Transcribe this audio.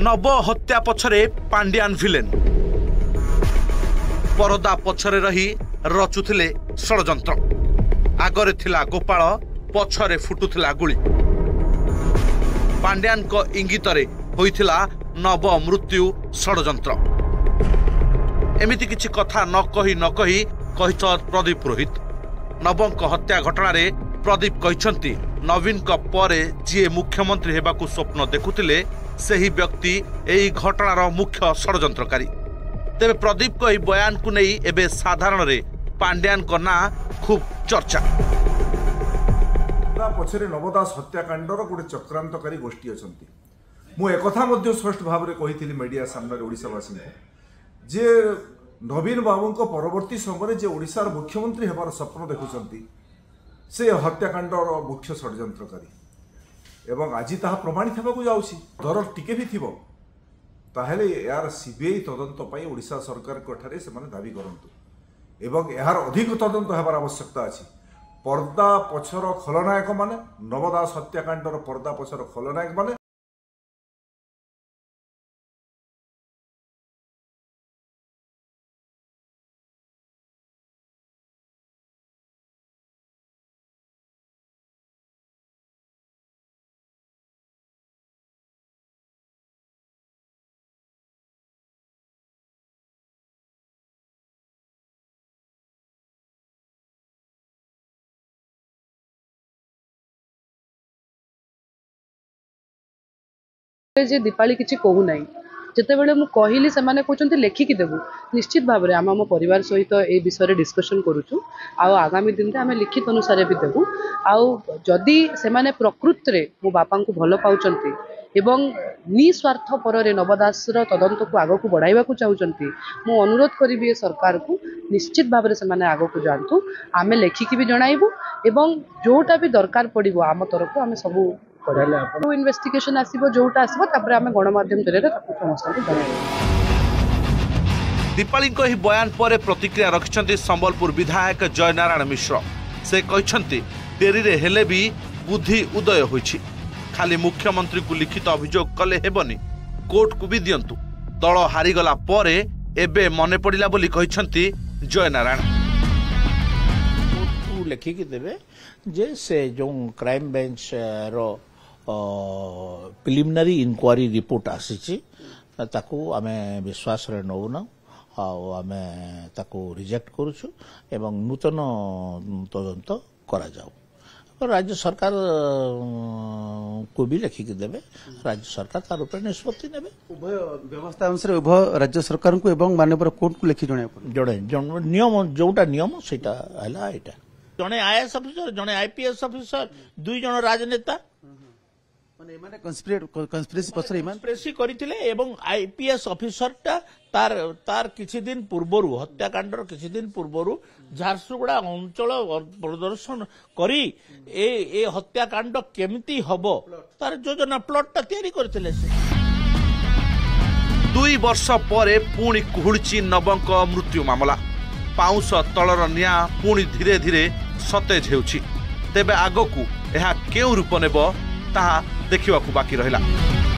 नव हत्या पछरे पांड्यान विलेन परदा पछरे रही रचुथिले षडयंत्र आगरे थिला गोपाल पछरे फुटुथिला गुली पांड्यान को इंगितरे होइथिला नव मृत्यु षडयंत्र एमिति किछि कथा न कही प्रदीप पुरोहित नवंक हत्या घटना रे प्रदीप कहिसंती नवीन को परे जी मुख्यमंत्री हेबाकू स्वप्न देखुथिले सही व्यक्ति एही घटनार मुख्य षडयंत्रकारी तेरे प्रदीप को बयान को नहीं एबे साधारण रे पांड्यान को ना खूब चर्चा पछरे नवदास हत्याकांडर गोटे चक्रांतकारी गोष्ठी अछंती मु एकथा मध्य स्पष्ट भाव में कही मीडिया सामने ओडिशावासी जे नवीन बाबू को परवर्ती समय जे ओडिशार मुख्यमंत्री हेबार स्वप्न देखुचंती से हत्याकांडर मुख्य षडयंत्रकारी एवं आज ताहा प्रमाणित होगा जाउछि दर टिके भी थिबो ताहेले यार सीबीआई तदंत पाई ओडिशा सरकार कोठारे से माने दाबी करंतु एवं यार अधिक तदंत हेबार आवश्यकता अछि पर्दा पछर खलनायक माने नवदास हत्याकांडर पर्दा पछर खलनायक माने जे दीपाली किसी कहू ना जिते बड़े मुझे कहली से कहते लेखिकी देवु निश्चित भाव में आम परिवार सहित ए विषय डिस्कशन करुचु आगामी दिन में आम लिखित अनुसार भी देवु आदि से प्रकृत में मो बापा को भल पाँच एवं निस्वार्थ पर नवदास तदंत को आग को बढ़ावा चाहते मु अनुरोध करी सरकार को निश्चित भाव में से आग को जातु आम लेखिकी भी जनइबू एवं जोटा भी दरकार पड़ो आम तरफ आम सबू इन्वेस्टिगेशन आसीबो जोटा आसीबो तापरे आमे गणमाध्यम जरिए समस्त दीपाली को ही बयान पर प्रतिक्रिया रखिछंती संबलपुर विधायक जयनारायण मिश्र से कहिछंती डेरी रे हेले भी बुद्धि उदय होइछि खाली मुख्यमंत्री को लिखित अभियोग कले हेबनी कोर्ट को भी दियंतु दल हारीगला परे एबे मने पड़िला बोली कहिछंती जयनारायण कोर्ट को लिखिकी देबे जे से जो क्राइम बेंच रो प्रिलिमिनारी इनक्वारी रिपोर्ट आसी ताकू आमे विश्वास रे नौना आमे ताकू रिजेक्ट करूछु एवं नूतन तदंत करा जाऊ राज्य सरकार को भी लिखिकी देबे राज्य सरकार तार ऊपर निष्पत्ति नेबे उभय व्यवस्था अनुसार उभय राज्य सरकार को एवं माननीय कोर्ट को लिखि जणे नियम जोटा नियम सेटा हला एटा जणे आईएएस ऑफिसर जणे आईपीएस ऑफिसर दुई जण राजनेता माने माने कन्स्पिरेसी पछरे कन्स्पिरेसी करिथिले एवं आईपीएस ऑफिसरटा तार किछि दिन पूर्वरु हत्याकांडर किछि दिन पूर्वरु झारसुगुड़ा अंचल प्रदर्शन करी ए हत्याकांड केमिति हबो तार योजना प्लॉटटा तयारी करथिले से 2 वर्ष परे पुणी कुहुळची नवंक मृत्यु मामला पाउस तलर निया पुणी धीरे धीरे सतेज हेउछि तेबे आगकू एहा केउ रूप नेबो ताहा देखिबाकू बाकी रहिला।